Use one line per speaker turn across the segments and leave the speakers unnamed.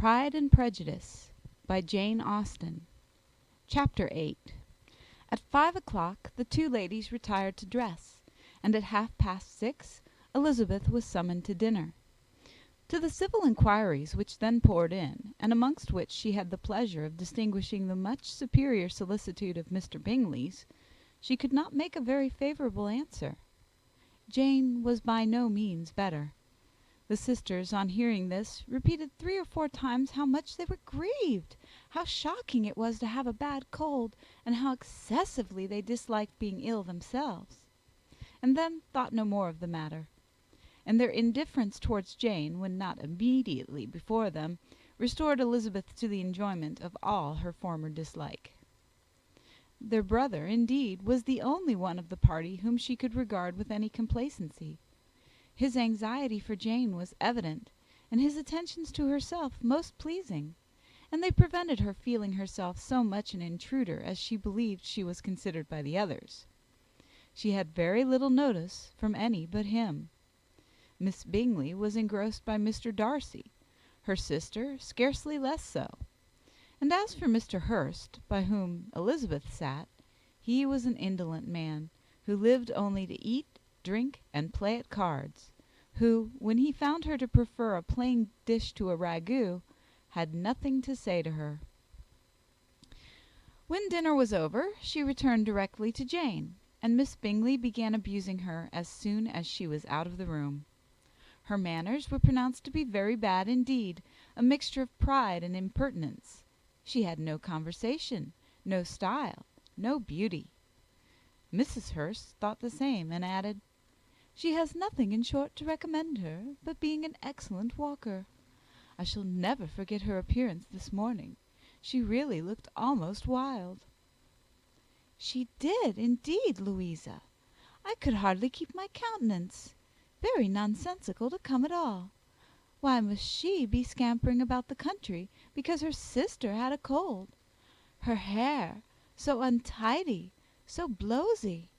Pride and Prejudice by Jane Austen. Chapter 8. At 5 o'clock the two ladies retired to dress, and at 6:30 Elizabeth was summoned to dinner. To the civil inquiries which then poured in, and amongst which she had the pleasure of distinguishing the much superior solicitude of Mr. Bingley's, she could not make a very favourable answer. Jane was by no means better. The sisters, on hearing this, repeated 3 or 4 times how much they were grieved, how shocking it was to have a bad cold, and how excessively they disliked being ill themselves, and then thought no more of the matter; and their indifference towards Jane, when not immediately before them, restored Elizabeth to the enjoyment of all her former dislike. Their brother, indeed, was the only one of the party whom she could regard with any complacency. His anxiety for Jane was evident, and his attentions to herself most pleasing, and they prevented her feeling herself so much an intruder as she believed she was considered by the others. She had very little notice from any but him. Miss Bingley was engrossed by Mr. Darcy, her sister scarcely less so; and as for Mr. Hurst, by whom Elizabeth sat, he was an indolent man, who lived only to eat, drink, and play at cards, who, when he found her to prefer a plain dish to a ragout, had nothing to say to her. When dinner was over, she returned directly to Jane, and Miss Bingley began abusing her as soon as she was out of the room. Her manners were pronounced to be very bad indeed, a mixture of pride and impertinence. She had no conversation, no style, no beauty. Mrs. Hurst thought the same, and added, "She has nothing, in short, to recommend her, but being an excellent walker. I shall never forget her appearance this morning. She really looked almost wild." "She did, indeed, Louisa. I could hardly keep my countenance. Very nonsensical to come at all. Why must she be scampering about the country because her sister had a cold? Her hair, so untidy, so blowsy!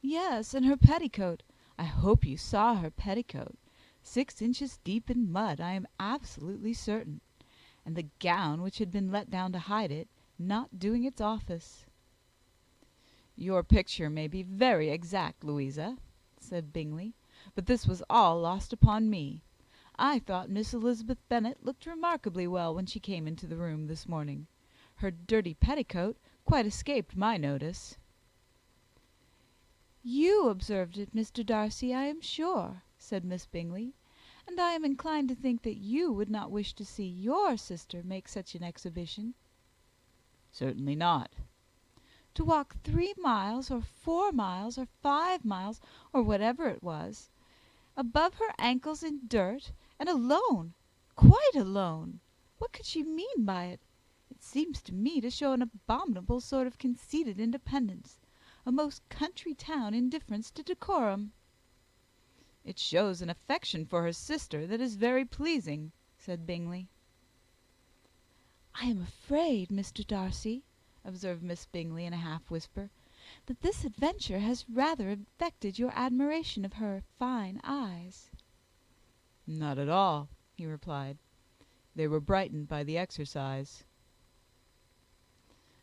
Yes, and her petticoat. I hope you saw her petticoat. 6 inches deep in mud, I am absolutely certain; and the gown which had been let down to hide it, not doing its office." "Your picture may be very exact, Louisa," said Bingley, "but this was all lost upon me. I thought Miss Elizabeth Bennet looked remarkably well when she came into the room this morning. Her dirty petticoat quite escaped my notice." "You observed it, Mr. Darcy, I am sure," said Miss Bingley; "and I am inclined to think that you would not wish to see your sister make such an exhibition." "Certainly not." "To walk 3 miles, or 4 miles, or 5 miles, or whatever it was, above her ankles in dirt, and alone, quite alone! What could she mean by it? It seems to me to show an abominable sort of conceited independence, a most country town indifference to decorum." "It shows an affection for her sister that is very pleasing," said Bingley. "I am afraid, Mr. Darcy," observed Miss Bingley in a half whisper, "that this adventure has rather affected your admiration of her fine eyes." "Not at all," he replied. "They were brightened by the exercise."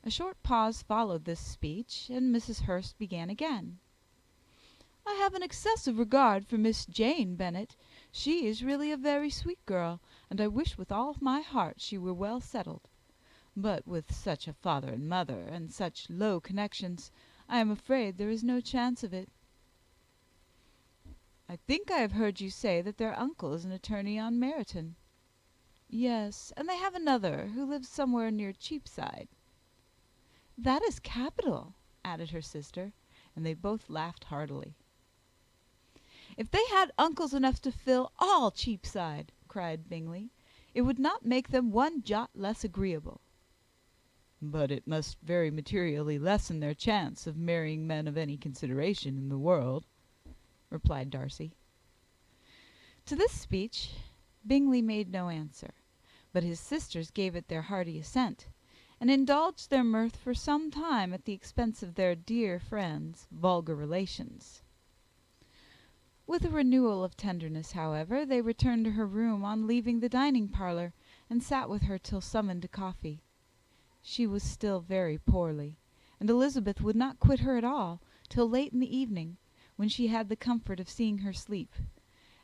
A short pause followed this speech, and Mrs. Hurst began again. "I have an excessive regard for Miss Jane Bennet. She is really a very sweet girl, and I wish with all my heart she were well settled. But with such a father and mother, and such low connections, I am afraid there is no chance of it." "I think I have heard you say that their uncle is an attorney on Meryton." "Yes, and they have another, who lives somewhere near Cheapside." "That is capital," added her sister, and they both laughed heartily. "If they had uncles enough to fill all Cheapside," cried Bingley, "it would not make them one jot less agreeable." "But it must very materially lessen their chance of marrying men of any consideration in the world," replied Darcy. To this speech Bingley made no answer, but his sisters gave it their hearty assent, and indulged their mirth for some time at the expense of their dear friend's vulgar relations. With a renewal of tenderness, however, they returned to her room on leaving the dining parlour, and sat with her till summoned to coffee. She was still very poorly, and Elizabeth would not quit her at all till late in the evening, when she had the comfort of seeing her sleep,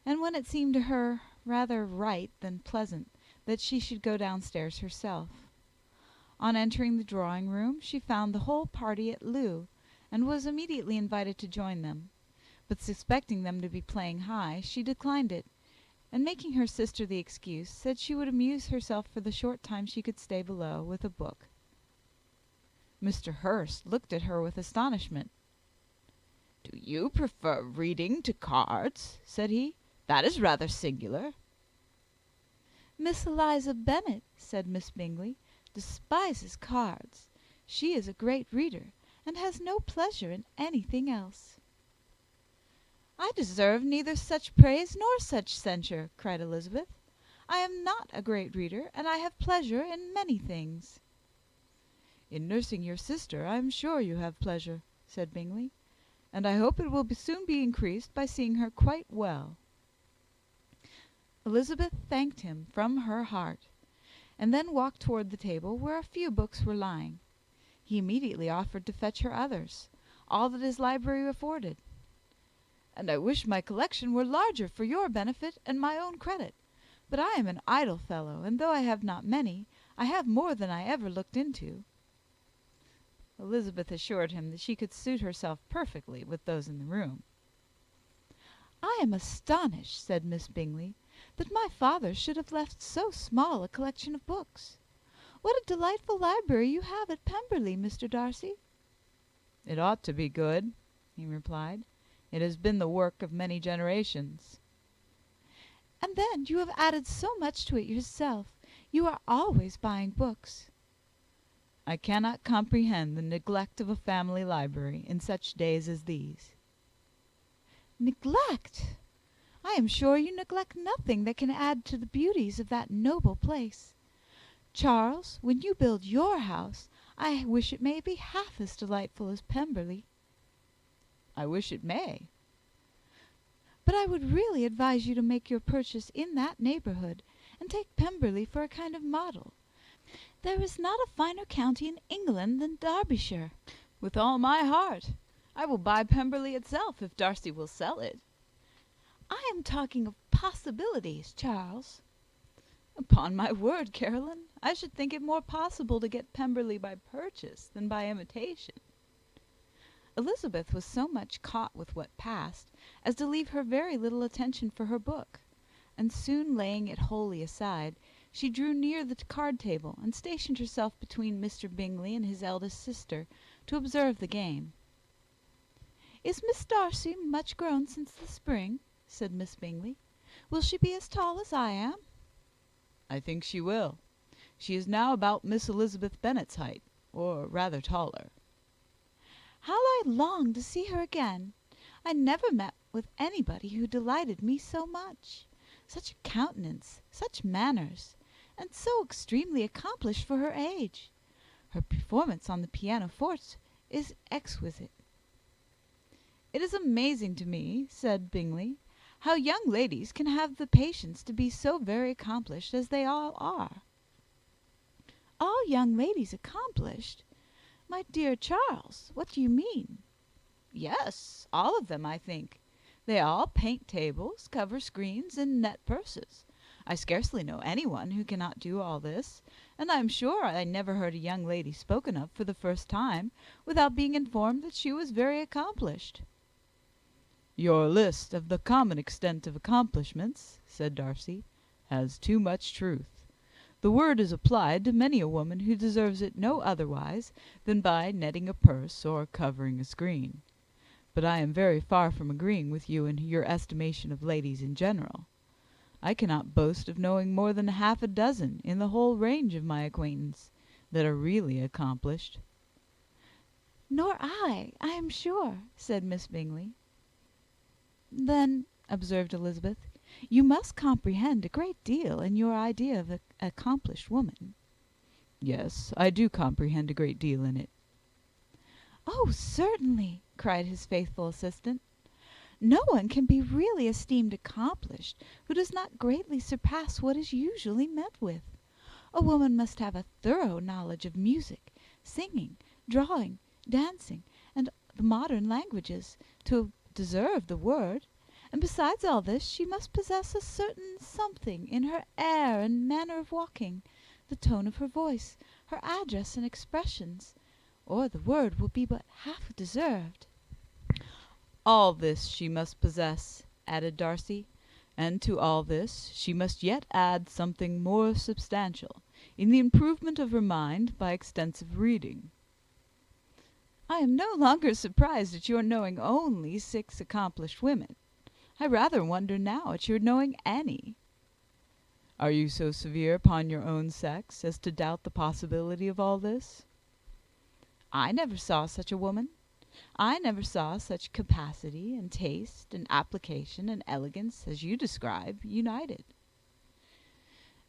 and when it seemed to her rather right than pleasant that she should go downstairs herself. On entering the drawing-room she found the whole party at loo, and was immediately invited to join them; but suspecting them to be playing high, she declined it, and making her sister the excuse, said she would amuse herself for the short time she could stay below with a book. Mr. Hurst looked at her with astonishment. "Do you prefer reading to cards?" said he. "That is rather singular." "Miss Eliza Bennet," said Miss Bingley, "despises cards. She is a great reader, and has no pleasure in anything else." "I deserve neither such praise nor such censure," cried Elizabeth. "I am not a great reader, and I have pleasure in many things." "In nursing your sister I am sure you have pleasure," said Bingley, "and I hope it will soon be increased by seeing her quite well." Elizabeth thanked him from her heart, and then walked toward the table where a few books were lying. He immediately offered to fetch her others, all that his library afforded. "And I wish my collection were larger for your benefit and my own credit; but I am an idle fellow, and though I have not many, I have more than I ever looked into." Elizabeth assured him that she could suit herself perfectly with those in the room. "I am astonished," said Miss Bingley, "that my father should have left so small a collection of books. What a delightful library you have at Pemberley, Mr. Darcy!" "It ought to be good," he replied. "It has been the work of many generations." "And then you have added so much to it yourself. You are always buying books." "I cannot comprehend the neglect of a family library in such days as these." "Neglect! I am sure you neglect nothing that can add to the beauties of that noble place. Charles, when you build your house, I wish it may be half as delightful as Pemberley." "I wish it may." "But I would really advise you to make your purchase in that neighbourhood, and take Pemberley for a kind of model. There is not a finer county in England than Derbyshire." "With all my heart. I will buy Pemberley itself, if Darcy will sell it." "I am talking of possibilities, Charles." "Upon my word, Caroline, I should think it more possible to get Pemberley by purchase than by imitation." Elizabeth was so much caught with what passed as to leave her very little attention for her book, and soon laying it wholly aside, she drew near the card table, and stationed herself between Mr. Bingley and his eldest sister, to observe the game. "Is Miss Darcy much grown since the spring?" said Miss Bingley. "Will she be as tall as I am?" "I think she will. She is now about Miss Elizabeth Bennet's height, or rather taller." "How I long to see her again! I never met with anybody who delighted me so much. Such a countenance, such manners, and so extremely accomplished for her age. Her performance on the pianoforte is exquisite." "It is amazing to me," said Bingley, "how young ladies can have the patience to be so very accomplished as they all are." "All young ladies accomplished! My dear Charles, what do you mean?" "Yes, all of them, I think. They all paint tables, cover screens, and net purses. I scarcely know anyone who cannot do all this, and I am sure I never heard a young lady spoken of for the first time without being informed that she was very accomplished." "Your list of the common extent of accomplishments," said Darcy, "has too much truth. The word is applied to many a woman who deserves it no otherwise than by netting a purse or covering a screen. But I am very far from agreeing with you in your estimation of ladies in general. I cannot boast of knowing more than half a dozen in the whole range of my acquaintance that are really accomplished." "Nor I am sure," said Miss Bingley. "Then," observed Elizabeth, "you must comprehend a great deal in your idea of an accomplished woman." "Yes, I do comprehend a great deal in it." "Oh, certainly," cried his faithful assistant. "No one can be really esteemed accomplished who does not greatly surpass what is usually met with. A woman must have a thorough knowledge of music, singing, drawing, dancing, and the modern languages, to deserve the word; and besides all this, she must possess a certain something in her air and manner of walking, the tone of her voice, her address and expressions, or the word will be but half deserved."
"All this she must possess," added Darcy, "and to all this she must yet add something more substantial, in the improvement of her mind by extensive reading."
"I am no longer surprised at your knowing only 6 accomplished women. I rather wonder now at your knowing any."
"Are you so severe upon your own sex as to doubt the possibility of all this?"
"I never saw such a woman. I never saw such capacity, and taste, and application, and elegance, as you describe, united."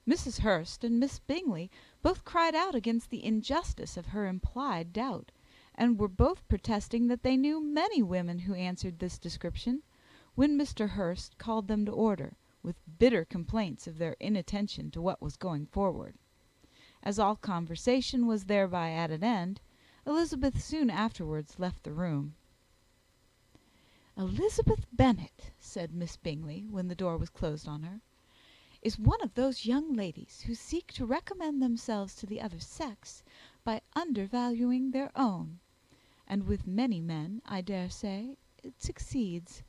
Mrs. Hurst and Miss Bingley both cried out against the injustice of her implied doubt, and were both protesting that they knew many women who answered this description, when Mr. Hurst called them to order, with bitter complaints of their inattention to what was going forward. As all conversation was thereby at an end, Elizabeth soon afterwards left the room. "Elizabeth Bennet," said Miss Bingley, when the door was closed on her, "is one of those young ladies who seek to recommend themselves to the other sex by undervaluing their own; and with many men, I dare say, it succeeds;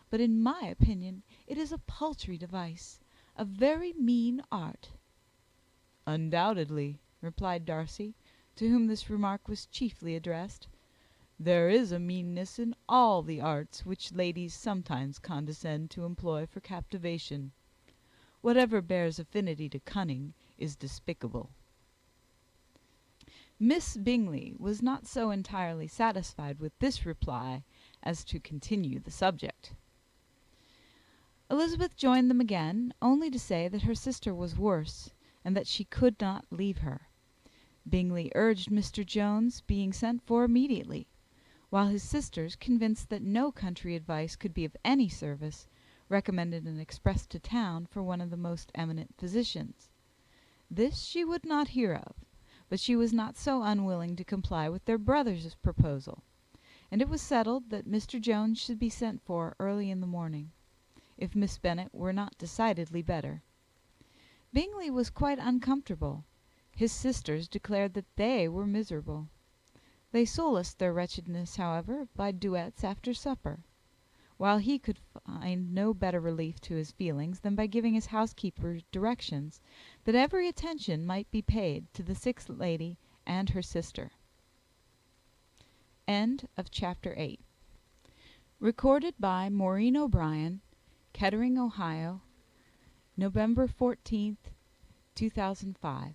but in my opinion it is a paltry device, a very mean art."
"Undoubtedly," replied Darcy, to whom this remark was chiefly addressed. "There is a meanness in all the arts which ladies sometimes condescend to employ for captivation. Whatever bears affinity to cunning is despicable."
Miss Bingley was not so entirely satisfied with this reply as to continue the subject. Elizabeth joined them again, only to say that her sister was worse, and that she could not leave her. Bingley urged Mr. Jones being sent for immediately, while his sisters, convinced that no country advice could be of any service, recommended an express to town for one of the most eminent physicians. This she would not hear of, but she was not so unwilling to comply with their brother's proposal, and it was settled that Mr. Jones should be sent for early in the morning, if Miss Bennet were not decidedly better. Bingley was quite uncomfortable. His sisters declared that they were miserable. They solaced their wretchedness, however, by duets after supper, while he could find no better relief to his feelings than by giving his housekeeper directions that every attention might be paid to the sick lady and her sister. End of Chapter 8. Recorded by Maureen O'Brien, Kettering, Ohio, November 14th, 2005.